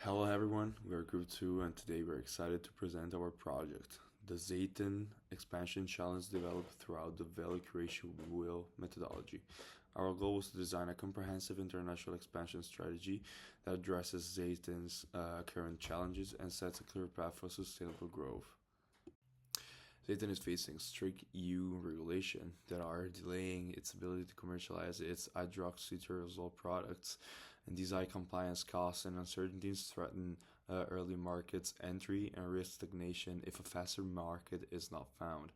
Hello everyone, we are Group 2 and today we're excited to present our project, the Zeyton expansion challenge developed throughout the value creation wheel methodology. Our goal was to design a comprehensive international expansion strategy that addresses Zeyton's current challenges and sets a clear path for sustainable growth. Zeyton is facing strict EU regulation that are delaying its ability to commercialize its hydroxytyrosol products, and these high compliance costs and uncertainties threaten early markets entry and risk stagnation if a faster market is not found.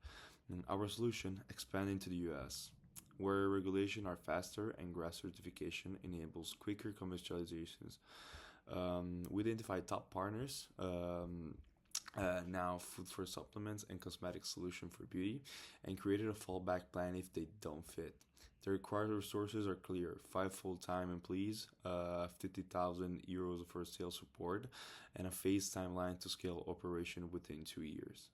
And our solution: expand into the US, where regulation are faster and GRAS certification enables quicker commercializations. We identified top partners. Now food for supplements and cosmetic solution for beauty, and created a fallback plan if they don't fit. The required resources are clear: 5 full-time employees, 50,000 euros for sales support, and a phased timeline to scale operation within 2 years.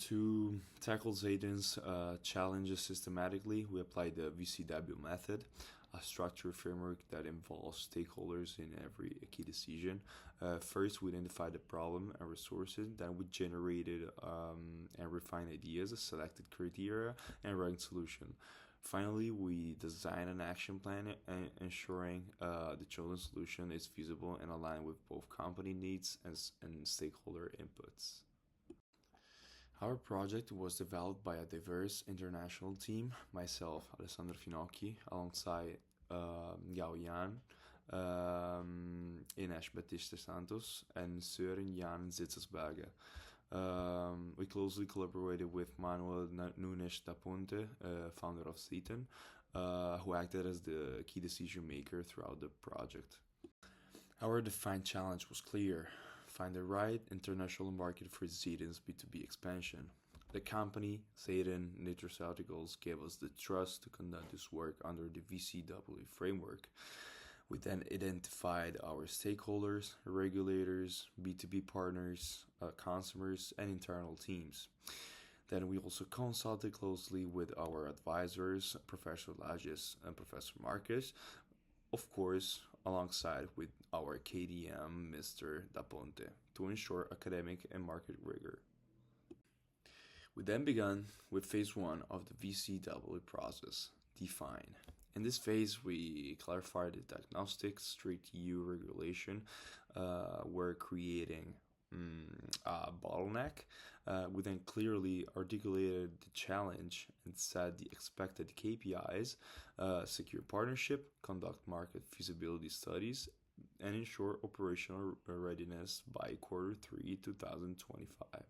To tackle Zayton's challenges systematically, we applied the VCW method, a structured framework that involves stakeholders in every key decision. First, we identified the problem and resources. Then we generated and refined ideas, selected criteria, and ranked solution. Finally, we designed an action plan, ensuring the chosen solution is feasible and aligned with both company needs and stakeholder inputs. Our project was developed by a diverse international team: myself, Alessandro Finocchi, alongside Gao Yan, Ines Batista Santos, and Søren Jan Zitzesberger. We closely collaborated with Manuel Nunes da Ponte, founder of Zeyton, who acted as the key decision maker throughout the project. Our defined challenge was clear: find the right international market for Zeyton's B2B expansion. The company, Zeyton Nutraceuticals, gave us the trust to conduct this work under the VCW framework. We then identified our stakeholders, regulators, B2B partners, consumers, and internal teams. Then we also consulted closely with our advisors, Professor Lages and Professor Marcus, of course, alongside with our KDM, Mr. Da Ponte, to ensure academic and market rigor. We then began with phase 1 of the VCW process, define. In this phase, we clarified the diagnostics, strict EU regulation. We're creating a bottleneck. We then clearly articulated the challenge and set the expected KPIs, secure partnership, conduct market feasibility studies, and ensure operational readiness by Q3 2025.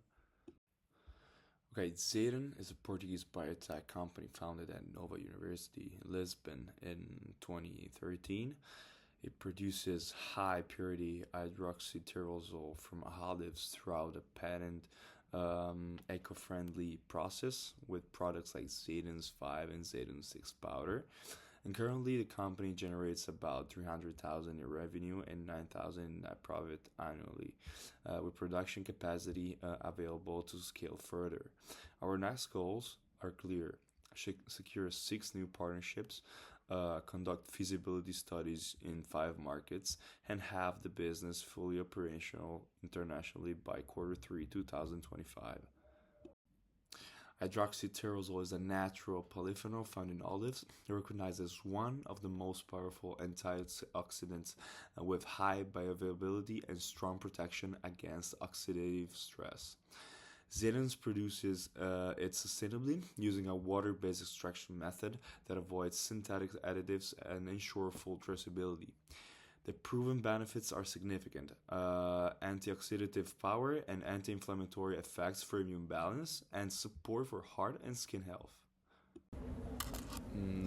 Okay, Zeyton is a Portuguese biotech company founded at Nova University, Lisbon in 2013. It produces high purity hydroxytyrosol from olives throughout a patent eco-friendly process with products like Zeyton's 5 and Zeyton 6 powder. And currently the company generates about 300,000 in revenue and 9,000 in net profit annually, with production capacity available to scale further. Our next goals are clear: secure 6 new partnerships, conduct feasibility studies in 5 markets, and have the business fully operational internationally by Q3 2025. Hydroxytyrosol is a natural polyphenol found in olives, recognized as one of the most powerful antioxidants with high bioavailability and strong protection against oxidative stress. Zeyton produces it sustainably using a water-based extraction method that avoids synthetic additives and ensures full traceability. The proven benefits are significant: antioxidative power and anti-inflammatory effects for immune balance, and support for heart and skin health.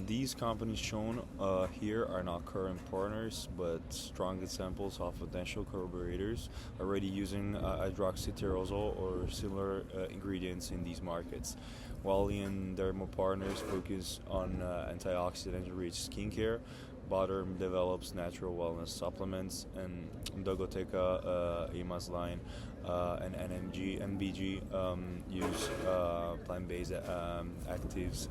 These companies shown here are not current partners, but strong examples of potential collaborators already using hydroxytyrosol or similar ingredients in these markets. Wally and Dermo partners focus on antioxidant-rich skincare, Butter develops natural wellness supplements, and Dogoteca, EMA's line, and NBG use plant-based actives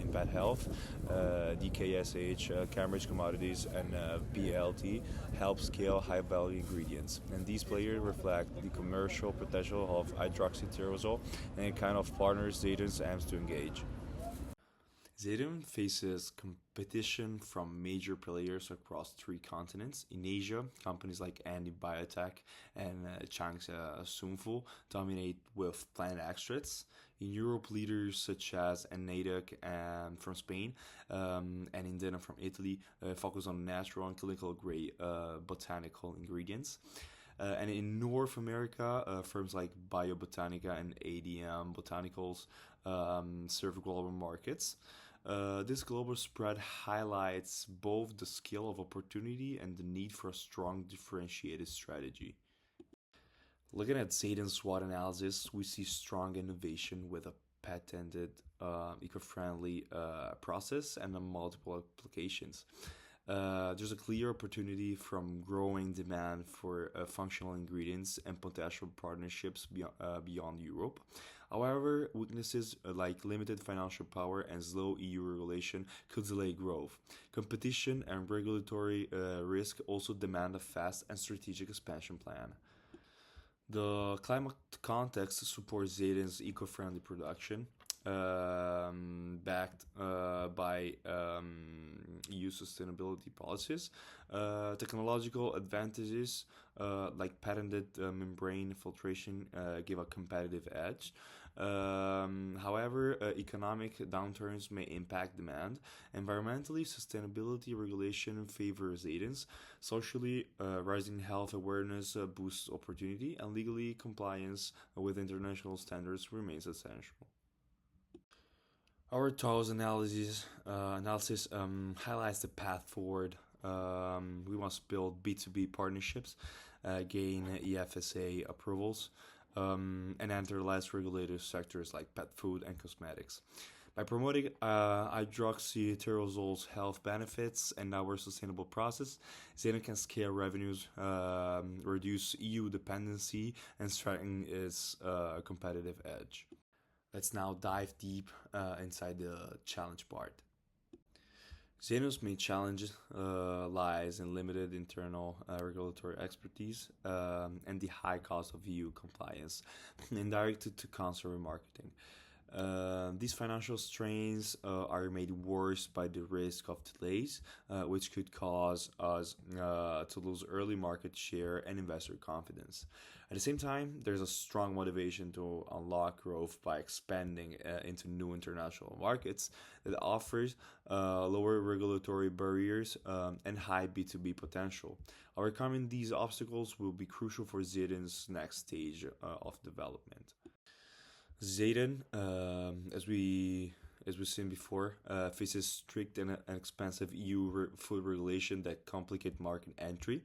in pet health. DKSH, Cambridge Commodities, and BLT help scale high-value ingredients. And these players reflect the commercial potential of hydroxytyrosol and the kind of partners Zeyton aims to engage. Zeyton faces competition from major players across 3 continents. In Asia, companies like Andy Biotech and Chang's Sunfu dominate with plant extracts. In Europe, leaders such as Anatic from Spain and Indena from Italy focus on natural and clinical grade botanical ingredients. And in North America, firms like Biobotanica and ADM Botanicals serve global markets. This global spread highlights both the scale of opportunity and the need for a strong differentiated strategy. Looking at Zeytin's SWOT analysis, we see strong innovation with a patented, eco-friendly process and multiple applications. There's a clear opportunity from growing demand for functional ingredients and potential partnerships beyond Europe. However, weaknesses like limited financial power and slow EU regulation could delay growth. Competition and regulatory risk also demand a fast and strategic expansion plan. The climate context supports Zeytin's eco-friendly production, backed by EU sustainability policies. Technological advantages like patented membrane filtration give a competitive edge. However, economic downturns may impact demand. Environmentally, sustainability regulation favors Zeytin's. Socially, rising health awareness boosts opportunity, and legally, compliance with international standards remains essential. Our TOWS analysis highlights the path forward. We must build B2B partnerships, gain EFSA approvals, and enter less regulated sectors like pet food and cosmetics. By promoting hydroxytyrosol's health benefits and our sustainable process, Zeytin can scale revenues, reduce EU dependency, and strengthen its competitive edge. Let's now dive deep inside the challenge part. Zeytin's main challenge lies in limited internal regulatory expertise and the high cost of EU compliance and direct-to-consumer marketing. These financial strains are made worse by the risk of delays, which could cause us to lose early market share and investor confidence. At the same time, there's a strong motivation to unlock growth by expanding into new international markets that offers lower regulatory barriers and high B2B potential. Overcoming these obstacles will be crucial for Zeytin's next stage of development. Zeytin, as we've seen before, faces strict and expensive EU food regulation that complicate market entry.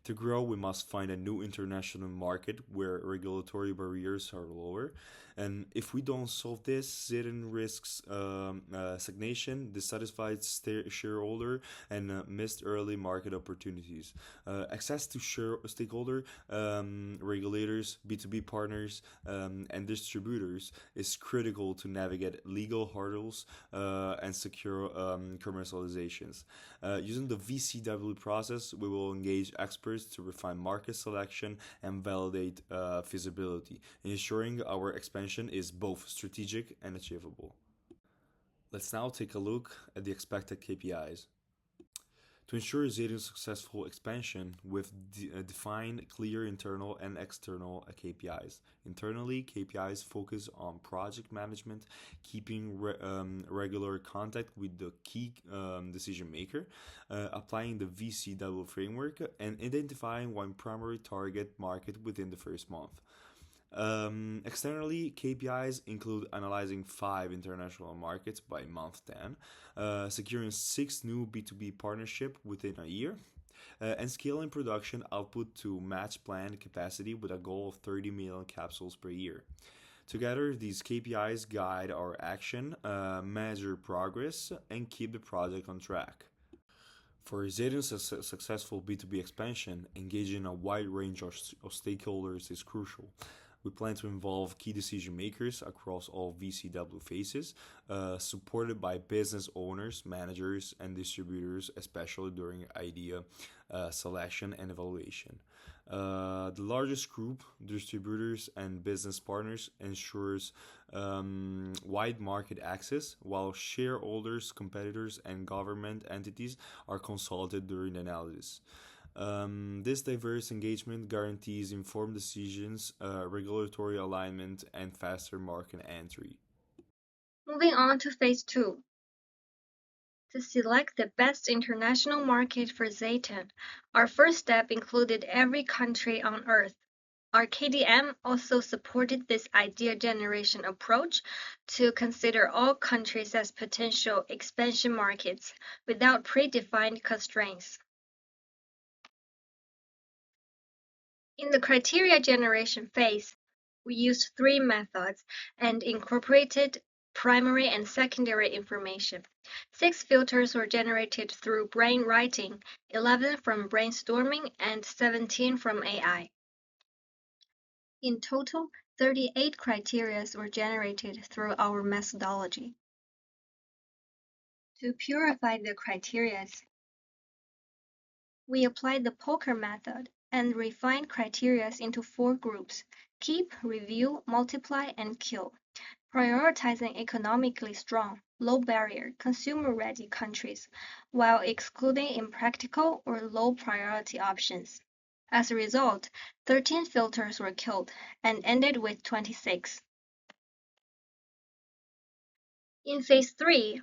To grow, we must find a new international market where regulatory barriers are lower. And if we don't solve this, Zeytin risks stagnation, dissatisfied shareholder, and missed early market opportunities. Access to stakeholder, regulators, B2B partners, and distributors is critical to navigate legal hurdles and secure commercializations. Using the VCW process, we will engage experts to refine market selection and validate feasibility, ensuring our expansion is both strategic and achievable. Let's now take a look at the expected KPIs. To ensure Zeytin's successful expansion, we've defined clear internal and external KPIs. Internally, KPIs focus on project management, keeping regular contact with the key decision maker, applying the VCW framework, and identifying one primary target market within the first month. Externally, KPIs include analyzing 5 international markets by month 10, securing 6 new B2B partnerships within a year, and scaling production output to match planned capacity with a goal of 30 million capsules per year. Together, these KPIs guide our action, measure progress, and keep the project on track. For Zeyton's successful B2B expansion, engaging a wide range of stakeholders is crucial. We plan to involve key decision makers across all VCW phases, supported by business owners, managers, and distributors, especially during idea selection and evaluation. The largest group, distributors and business partners, ensures wide market access, while shareholders, competitors, and government entities are consulted during the analysis. This diverse engagement guarantees informed decisions, regulatory alignment, and faster market entry. Moving on to phase 2. To select the best international market for Zeyton, our first step included every country on Earth. Our KDM also supported this idea generation approach to consider all countries as potential expansion markets without predefined constraints. In the criteria generation phase, we used 3 methods and incorporated primary and secondary information. 6 filters were generated through brainwriting, 11 from brainstorming, and 17 from AI. In total, 38 criteria were generated through our methodology. To purify the criteria, we applied the poker method and refined criteria into 4 groups: keep, review, multiply, and kill, prioritizing economically strong, low-barrier, consumer-ready countries while excluding impractical or low-priority options. As a result, 13 filters were killed and ended with 26. In phase 3,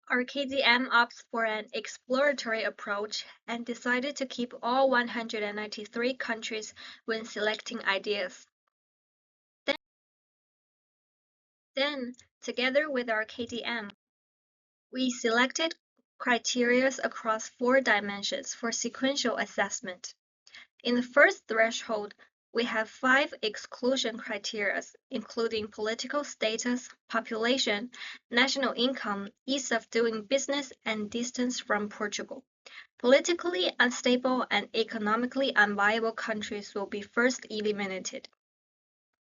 our KDM opts for an exploratory approach and decided to keep all 193 countries when selecting ideas. Then, together with our KDM, we selected criteria across 4 dimensions for sequential assessment. In the first threshold, we have 5 exclusion criteria, including political status, population, national income, ease of doing business, and distance from Portugal. Politically unstable and economically unviable countries will be first eliminated.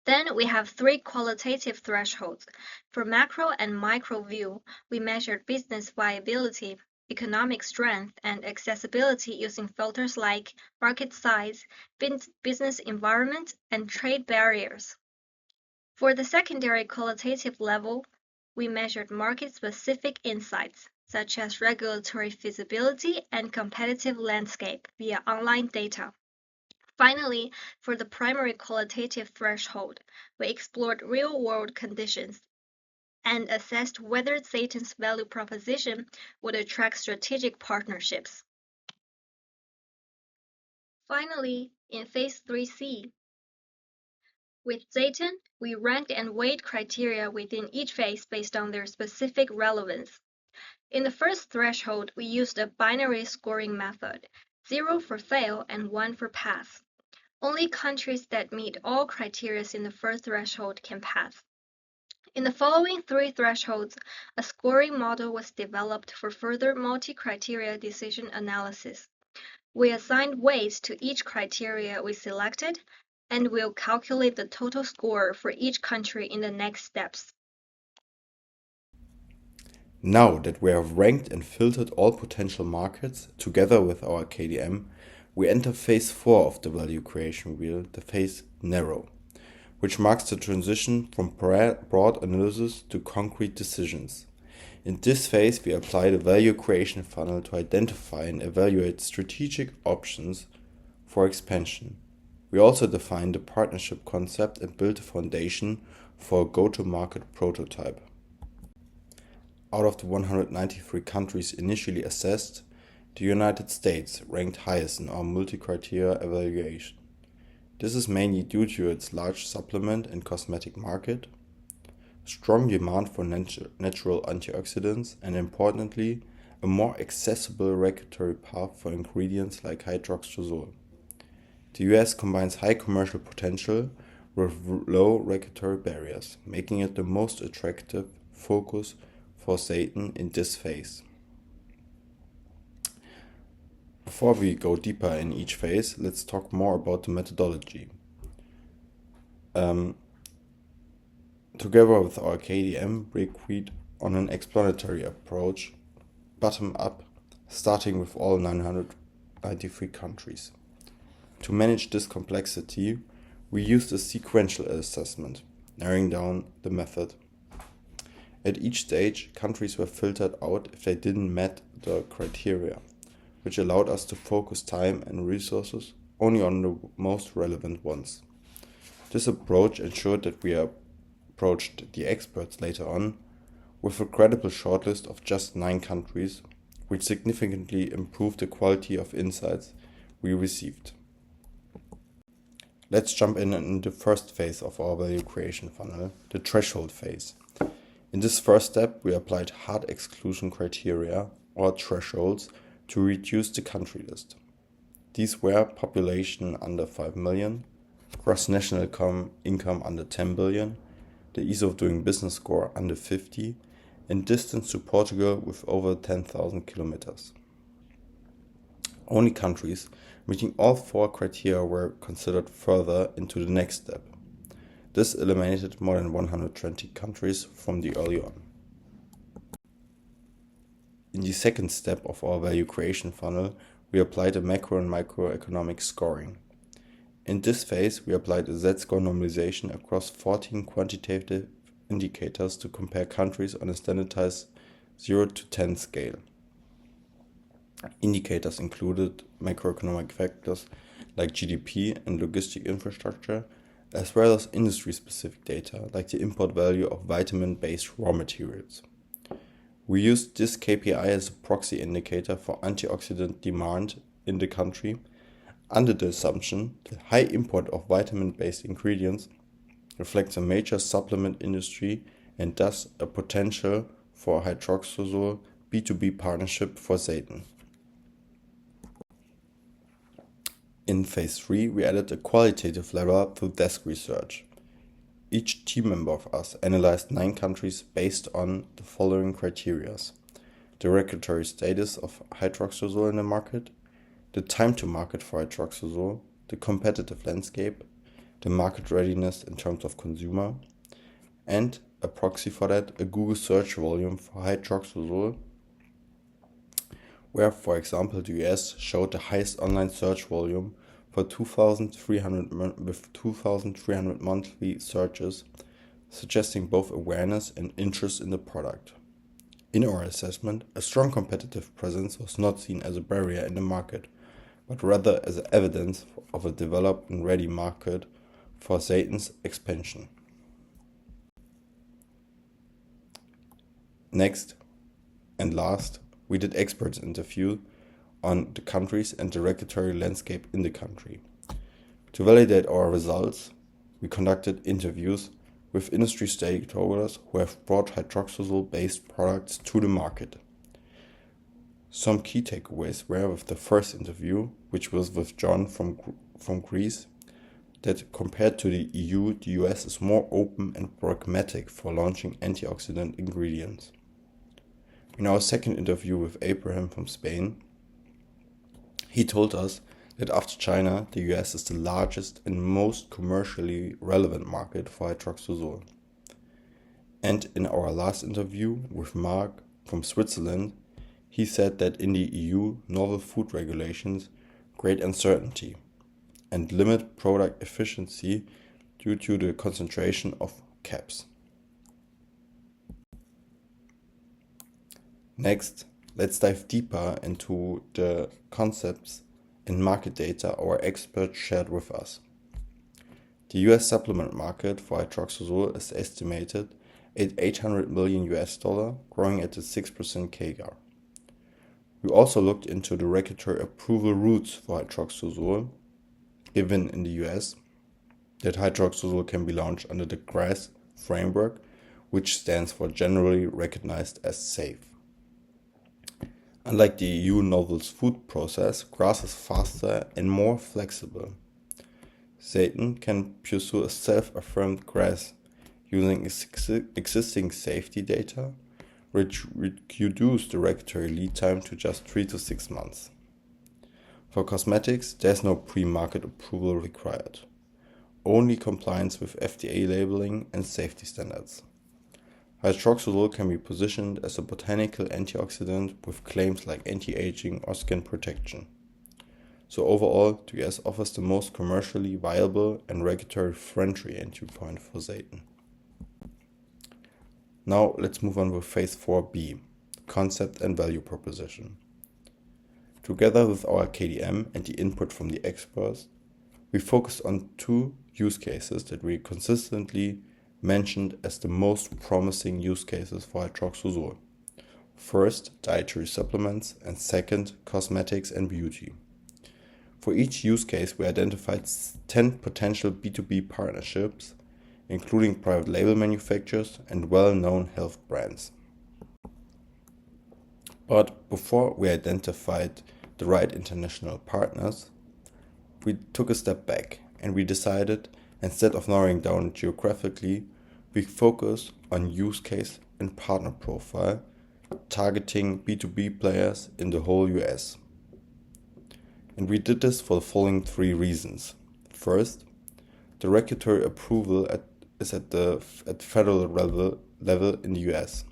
Then we have 3 qualitative thresholds. For macro and micro view, we measured business viability, economic strength, and accessibility using filters like market size, business environment, and trade barriers. For the secondary qualitative level, we measured market-specific insights, such as regulatory feasibility and competitive landscape via online data. Finally, for the primary qualitative threshold, we explored real-world conditions and assessed whether Zeyton's value proposition would attract strategic partnerships. Finally, in phase 3C, with Zeyton, we ranked and weighed criteria within each phase based on their specific relevance. In the first threshold, we used a binary scoring method, 0 for fail and 1 for pass. Only countries that meet all criteria in the first threshold can pass. In the following 3 thresholds, a scoring model was developed for further multi-criteria decision analysis. We assigned weights to each criteria we selected, and will calculate the total score for each country in the next steps. Now that we have ranked and filtered all potential markets together with our KDM, we enter phase 4 of the value creation wheel, the phase narrow, which marks the transition from broad analysis to concrete decisions. In this phase, we apply the value creation funnel to identify and evaluate strategic options for expansion. We also define the partnership concept and build a foundation for a go-to-market prototype. Out of the 193 countries initially assessed, the United States ranked highest in our multi-criteria evaluation. This is mainly due to its large supplement and cosmetic market, strong demand for natural antioxidants, and importantly, a more accessible regulatory path for ingredients like hydroxyzole. The US combines high commercial potential with low regulatory barriers, making it the most attractive focus for Zeyton in this phase. Before we go deeper in each phase, let's talk more about the methodology. Together with our KDM, we agreed on an explanatory approach, bottom up, starting with all 993 countries. To manage this complexity, we used a sequential assessment, narrowing down the method. At each stage, countries were filtered out if they didn't meet the criteria, which allowed us to focus time and resources only on the most relevant ones. This approach ensured that we approached the experts later on with a credible shortlist of just 9 countries, which significantly improved the quality of insights we received. Let's jump in the first phase of our value creation funnel, the threshold phase. In this first step, we applied hard exclusion criteria, or thresholds, to reduce the country list. These were population under 5 million, gross national income under 10 billion, the ease of doing business score under 50, and distance to Portugal with over 10,000 kilometers. Only countries meeting all 4 criteria were considered further into the next step. This eliminated more than 120 countries from the early on. In the second step of our value creation funnel, we applied a macro and microeconomic scoring. In this phase, we applied a Z-score normalization across 14 quantitative indicators to compare countries on a standardized 0 to 10 scale. Indicators included macroeconomic factors like GDP and logistic infrastructure, as well as industry-specific data like the import value of vitamin-based raw materials. We used this KPI as a proxy indicator for antioxidant demand in the country, under the assumption that high import of vitamin-based ingredients reflects a major supplement industry and thus a potential for a hydroxyzole B2B partnership for Zeyton. In phase 3, we added a qualitative level through desk research. Each team member of us analyzed 9 countries based on the following criteria: the regulatory status of hydroxyzole in the market, the time to market for hydroxyzole, the competitive landscape, the market readiness in terms of consumer, and a proxy for that, a Google search volume for hydroxyzole, where, for example, the US showed the highest online search volume for 2,300 monthly searches, suggesting both awareness and interest in the product. In our assessment, a strong competitive presence was not seen as a barrier in the market, but rather as evidence of a developed and ready market for Zeyton's expansion. Next and last, we did experts interview on the countries and the regulatory landscape in the country. To validate our results, we conducted interviews with industry stakeholders who have brought hydroxyzole-based products to the market. Some key takeaways were with the first interview, which was with John from Greece, that compared to the EU, the US is more open and pragmatic for launching antioxidant ingredients. In our second interview with Abraham from Spain, he told us that after China, the US is the largest and most commercially relevant market for hydroxyzole. And in our last interview with Mark from Switzerland, he said that in the EU, novel food regulations create uncertainty and limit product efficiency due to the concentration of caps. Next, let's dive deeper into the concepts and market data our experts shared with us. The US supplement market for hydroxyzole is estimated at $800 million, growing at a 6% CAGR. We also looked into the regulatory approval routes for hydroxyzole, given in the US that hydroxyzole can be launched under the GRAS framework, which stands for Generally Recognized as Safe. Unlike the EU novel food process, GRAS is faster and more flexible. Zeyton can pursue a self-affirmed GRAS using existing safety data, which reduce the regulatory lead time to just 3 to 6 months. For cosmetics, there's no pre-market approval required, only compliance with FDA labeling and safety standards. Hydroxyzole can be positioned as a botanical antioxidant with claims like anti-aging or skin protection. So overall, the US offers the most commercially viable and regulatory-friendly entry point for Zeyton. Now let's move on with Phase 4B, concept and value proposition. Together with our KDM and the input from the experts, we focused on two use cases that we consistently mentioned as the most promising use cases for hydroxyzole. First, dietary supplements, and second, cosmetics and beauty. For each use case, we identified 10 potential B2B partnerships, including private label manufacturers and well-known health brands. But before we identified the right international partners, we took a step back and we decided, instead of narrowing down geographically, we focus on use case and partner profile, targeting B2B players in the whole US. And we did this for the following three reasons. First, the regulatory approval is at federal level in the US.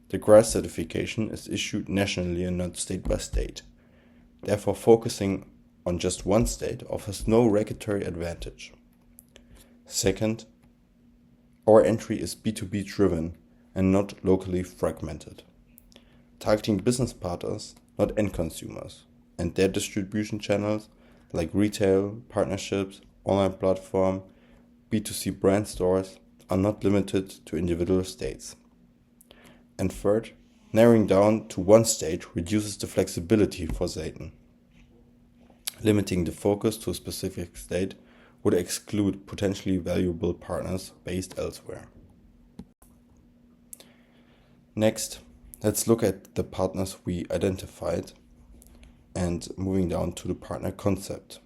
The GRAS certification is issued nationally and not state by state. Therefore, focusing on just one state offers no regulatory advantage. Second, our entry is B2B driven and not locally fragmented, targeting business partners, not end consumers, and their distribution channels like retail, partnerships, online platform, B2C brand stores are not limited to individual states. And third, narrowing down to one state reduces the flexibility for Zeyton. Limiting the focus to a specific state would exclude potentially valuable partners based elsewhere. Next, let's look at the partners we identified and moving down to the partner concept.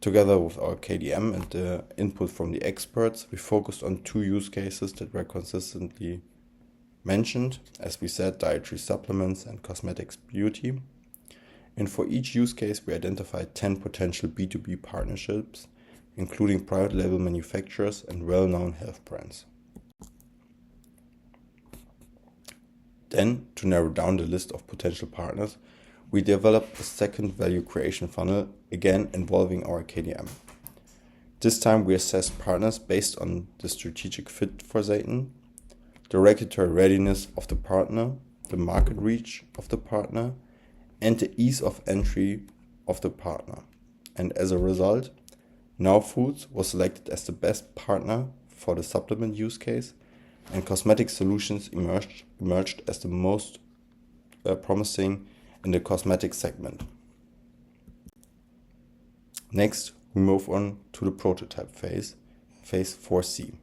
Together with our KDM and the input from the experts, we focused on two use cases that were consistently mentioned, as we said, dietary supplements and cosmetics beauty. And for each use case, we identified 10 potential B2B partnerships, including private label manufacturers and well-known health brands. Then, to narrow down the list of potential partners, we developed a second value creation funnel, again involving our KDM. This time we assessed partners based on the strategic fit for Zeyton, the regulatory readiness of the partner, the market reach of the partner, and the ease of entry of the partner. And as a result, Now Foods was selected as the best partner for the supplement use case, and Cosmetic Solutions emerged as the most promising in the cosmetics segment. Next, we move on to the prototype phase, phase 4C.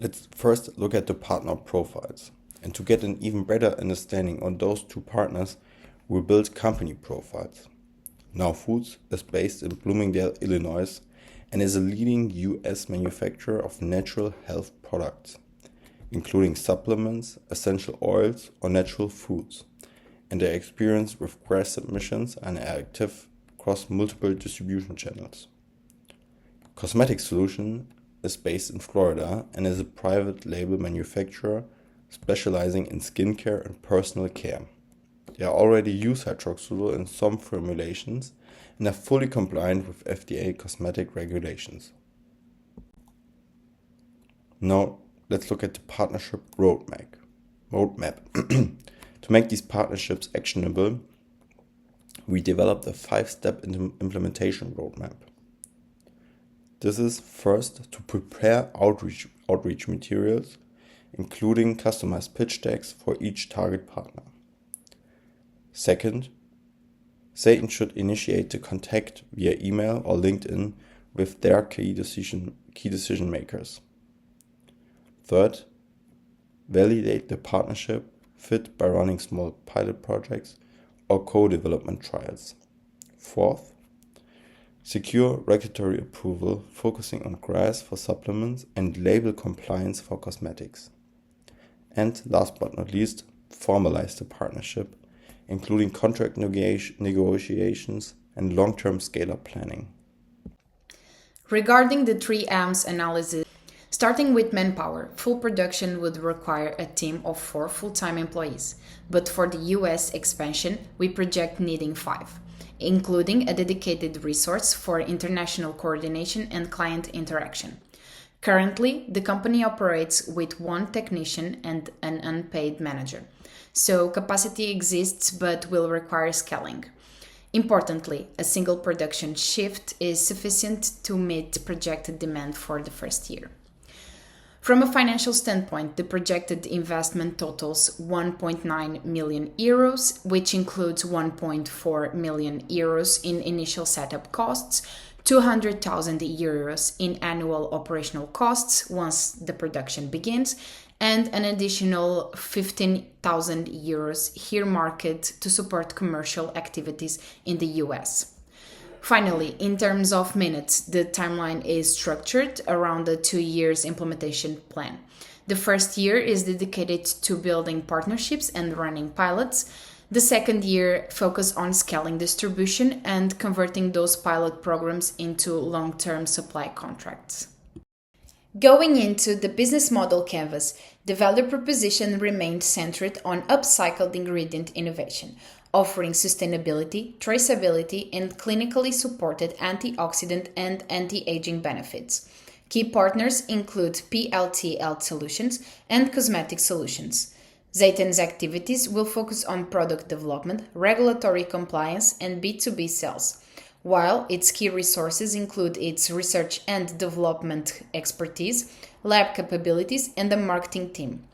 Let's first look at the partner profiles. And to get an even better understanding on those two partners, we built company profiles. Now Foods is based in Bloomingdale, Illinois, and is a leading US manufacturer of natural health products, including supplements, essential oils, or natural foods, and their experience with GRAS submissions and are active across multiple distribution channels. Cosmetic Solution is based in Florida and is a private label manufacturer specializing in skincare and personal care. They already use hydroxyzole in some formulations and are fully compliant with FDA cosmetic regulations. Now, let's look at the partnership roadmap. To make these partnerships actionable, we developed a 5-step implementation roadmap. This is first to prepare outreach materials, including customized pitch decks for each target partner. Second, Zeyton should initiate the contact via email or LinkedIn with their key decision makers. Third, validate the partnership fit by running small pilot projects or co-development trials. Fourth, secure regulatory approval focusing on GRAS for supplements and label compliance for cosmetics. And last but not least, formalize the partnership, including contract negotiations and long-term scale-up planning. Regarding the 3M's analysis, starting with manpower, full production would require a team of 4 full-time employees, but for the US expansion, we project needing 5, including a dedicated resource for international coordination and client interaction. Currently, the company operates with 1 technician and an unpaid manager, so capacity exists but will require scaling. Importantly, a single production shift is sufficient to meet projected demand for the first year. From a financial standpoint, the projected investment totals 1.9 million euros, which includes 1.4 million euros in initial setup costs, 200,000 euros in annual operational costs once the production begins, and an additional 15,000 euros earmarked to support commercial activities in the US. Finally, in terms of minutes, the timeline is structured around a 2 years implementation plan. The first year is dedicated to building partnerships and running pilots. The second year focuses on scaling distribution and converting those pilot programs into long-term supply contracts. Going into the business model canvas, the value proposition remained centered on upcycled ingredient innovation, offering sustainability, traceability, and clinically supported antioxidant and anti-aging benefits. Key partners include PLT Health Solutions and Cosmetic Solutions. Zeyton's activities will focus on product development, regulatory compliance, and B2B sales, while its key resources include its research and development expertise, lab capabilities, and a marketing team.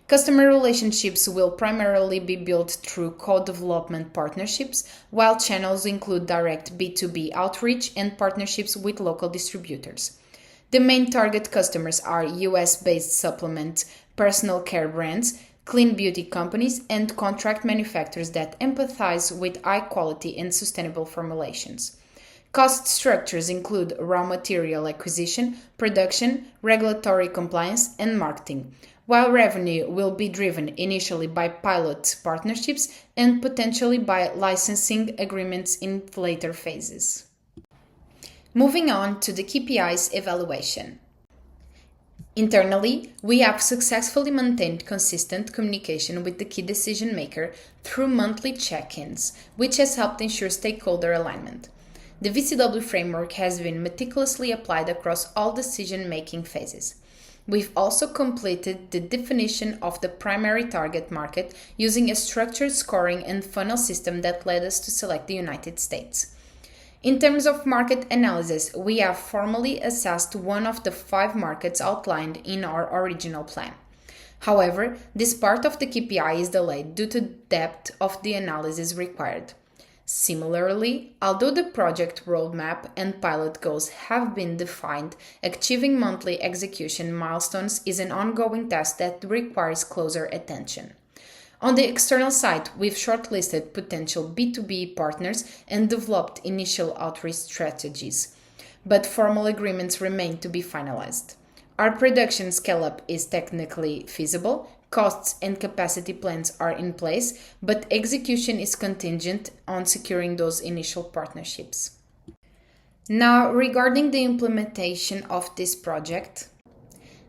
Customer relationships will primarily be built through co-development partnerships, while channels include direct B2B outreach and partnerships with local distributors. The main target customers are US-based supplement, personal care brands, clean beauty companies, and contract manufacturers that empathize with high quality and sustainable formulations. Cost structures include raw material acquisition, production, regulatory compliance, and marketing, while revenue will be driven initially by pilot partnerships and potentially by licensing agreements in later phases. Moving on to the KPIs evaluation. Internally, we have successfully maintained consistent communication with the key decision maker through monthly check-ins, which has helped ensure stakeholder alignment. The VCW framework has been meticulously applied across all decision-making phases. We've also completed the definition of the primary target market using a structured scoring and funnel system that led us to select the United States. In terms of market analysis, we have formally assessed one of the 5 markets outlined in our original plan. However, this part of the KPI is delayed due to the depth of the analysis required. Similarly, although the project roadmap and pilot goals have been defined, achieving monthly execution milestones is an ongoing task that requires closer attention. On the external side, we've shortlisted potential B2B partners and developed initial outreach strategies, but formal agreements remain to be finalized. Our production scale-up is technically feasible, costs and capacity plans are in place, but execution is contingent on securing those initial partnerships. Now, regarding the implementation of this project,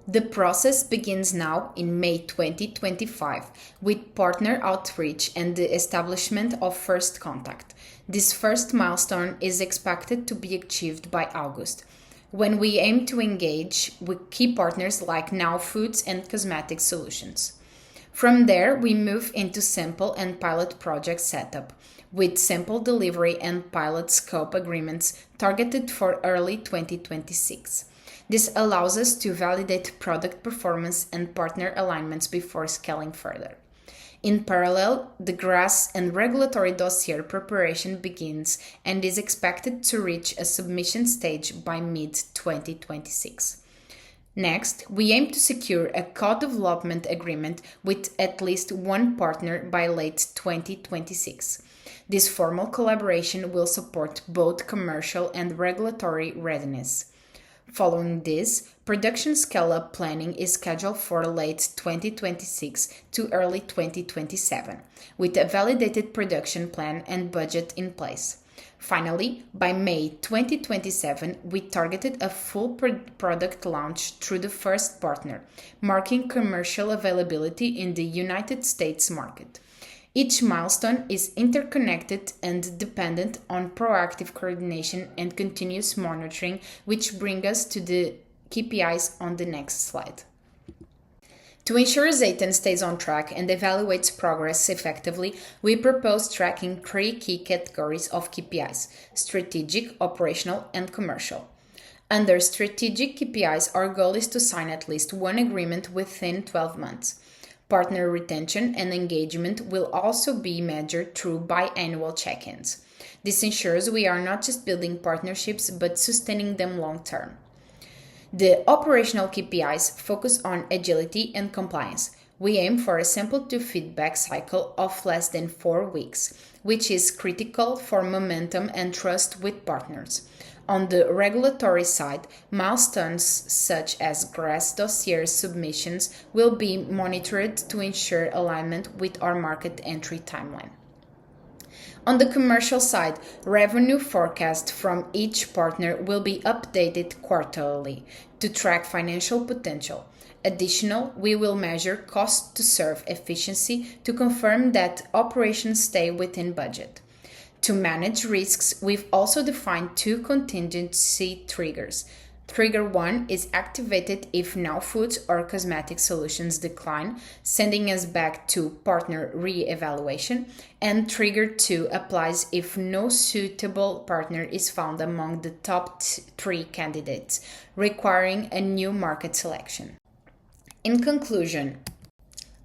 the process begins now in May 2025 with partner outreach and the establishment of first contact. This first milestone is expected to be achieved by August, when we aim to engage with key partners like Now Foods and Cosmetic Solutions. From there, we move into sample and pilot project setup, with sample delivery and pilot scope agreements targeted for early 2026. This allows us to validate product performance and partner alignments before scaling further. In parallel, the GRAS and regulatory dossier preparation begins and is expected to reach a submission stage by mid-2026. Next, we aim to secure a co-development agreement with at least one partner by late 2026. This formal collaboration will support both commercial and regulatory readiness. Following this, production scale-up planning is scheduled for late 2026 to early 2027, with a validated production plan and budget in place. Finally, by May 2027, we targeted a full product launch through the first partner, marking commercial availability in the United States market. Each milestone is interconnected and dependent on proactive coordination and continuous monitoring, which bring us to the KPIs on the next slide. To ensure Zeyton stays on track and evaluates progress effectively, we propose tracking 3 key categories of KPIs: strategic, operational, and commercial. Under strategic KPIs, our goal is to sign at least one agreement within 12 months. Partner retention and engagement will also be measured through biannual check-ins. This ensures we are not just building partnerships but sustaining them long-term. The operational KPIs focus on agility and compliance. We aim for a sample-to-feedback cycle of less than 4 weeks, which is critical for momentum and trust with partners. On the regulatory side, milestones such as GRAS dossier submissions will be monitored to ensure alignment with our market entry timeline. On the commercial side, revenue forecast from each partner will be updated quarterly to track financial potential. Additionally, we will measure cost to serve efficiency to confirm that operations stay within budget. To manage risks, we've also defined 2 contingency triggers. Trigger 1 is activated if Now Foods or Cosmetic Solutions decline, sending us back to partner re-evaluation, and Trigger 2 applies if no suitable partner is found among the top 3 candidates, requiring a new market selection. In conclusion,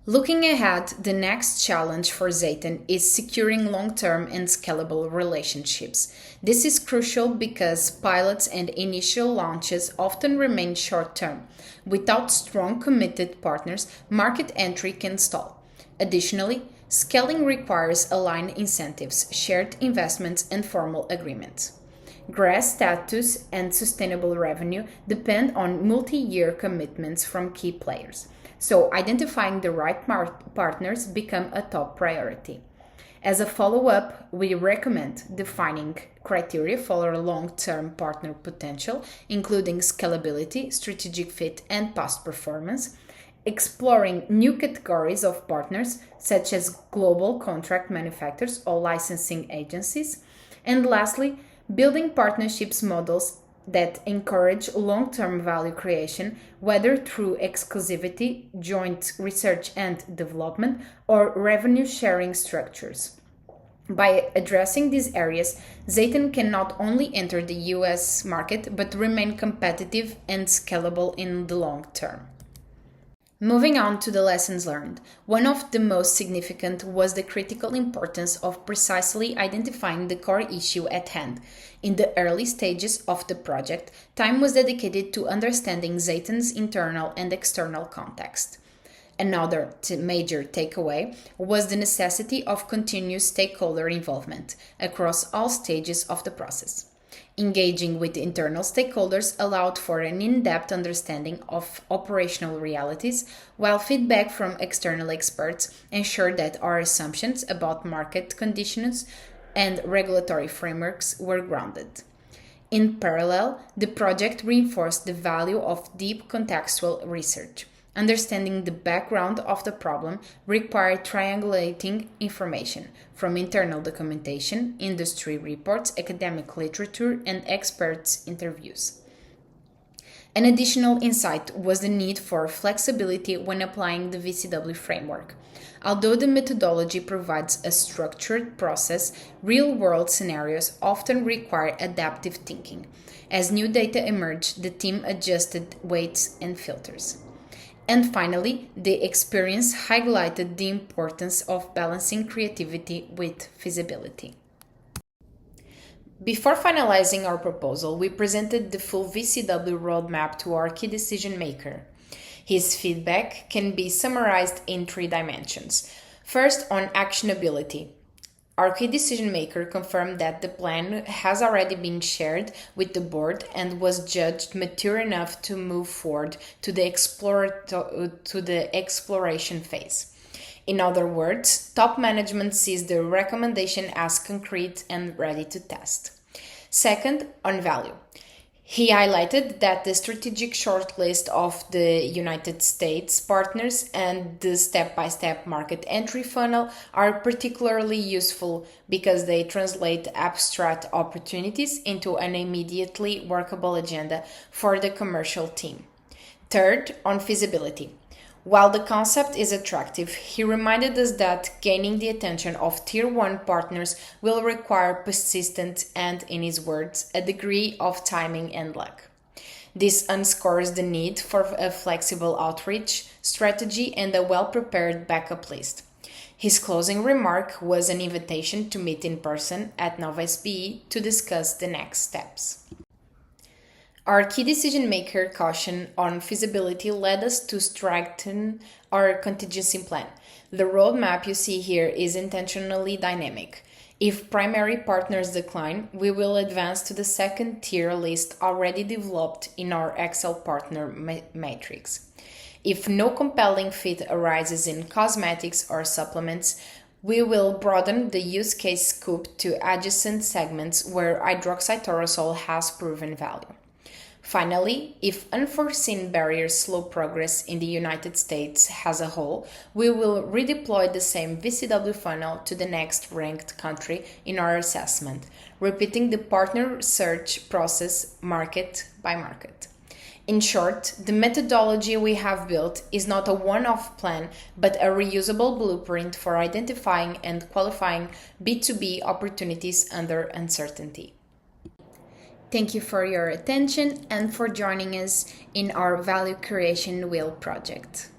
looking ahead, the next challenge for Zeyton is securing long-term and scalable relationships. This is crucial because pilots and initial launches often remain short-term. Without strong, committed partners, market entry can stall. Additionally, scaling requires aligned incentives, shared investments, and formal agreements. GRAS status and sustainable revenue depend on multi-year commitments from key players. So identifying the right partners become a top priority. As a follow-up, we recommend defining criteria for long-term partner potential, including scalability, strategic fit, and past performance, exploring new categories of partners, such as global contract manufacturers or licensing agencies, and lastly, building partnerships models that encourage long-term value creation, whether through exclusivity, joint research and development, or revenue-sharing structures. By addressing these areas, Zeyton can not only enter the US market, but remain competitive and scalable in the long term. Moving on to the lessons learned, one of the most significant was the critical importance of precisely identifying the core issue at hand. In the early stages of the project, time was dedicated to understanding Zeyton's internal and external context. Another major takeaway was the necessity of continuous stakeholder involvement across all stages of the process. Engaging with internal stakeholders allowed for an in-depth understanding of operational realities, while feedback from external experts ensured that our assumptions about market conditions and regulatory frameworks were grounded. In parallel, the project reinforced the value of deep contextual research. Understanding the background of the problem required triangulating information from internal documentation, industry reports, academic literature, and experts' interviews. An additional insight was the need for flexibility when applying the VCW framework. Although the methodology provides a structured process, real-world scenarios often require adaptive thinking. As new data emerged, the team adjusted weights and filters. And finally, the experience highlighted the importance of balancing creativity with feasibility. Before finalizing our proposal, we presented the full VCW roadmap to our key decision maker. His feedback can be summarized in 3 dimensions. First, on actionability. Our key decision maker confirmed that the plan has already been shared with the board and was judged mature enough to move forward to the exploration phase. In other words, top management sees the recommendation as concrete and ready to test. Second, on value. He highlighted that the strategic shortlist of the United States partners and the step-by-step market entry funnel are particularly useful because they translate abstract opportunities into an immediately workable agenda for the commercial team. Third, on feasibility. While the concept is attractive, he reminded us that gaining the attention of Tier 1 partners will require persistence and, in his words, a degree of timing and luck. This underscores the need for a flexible outreach strategy and a well-prepared backup list. His closing remark was an invitation to meet in person at Nova SBE to discuss the next steps. Our key decision maker caution on feasibility led us to strengthen our contingency plan. The roadmap you see here is intentionally dynamic. If primary partners decline, we will advance to the second tier list already developed in our Excel partner matrix. If no compelling fit arises in cosmetics or supplements, we will broaden the use case scope to adjacent segments where hydroxytyrosol has proven value. Finally, if unforeseen barriers slow progress in the United States as a whole, we will redeploy the same VCW funnel to the next ranked country in our assessment, repeating the partner search process market by market. In short, the methodology we have built is not a one-off plan, but a reusable blueprint for identifying and qualifying B2B opportunities under uncertainty. Thank you for your attention and for joining us in our Value Creation Wheel project.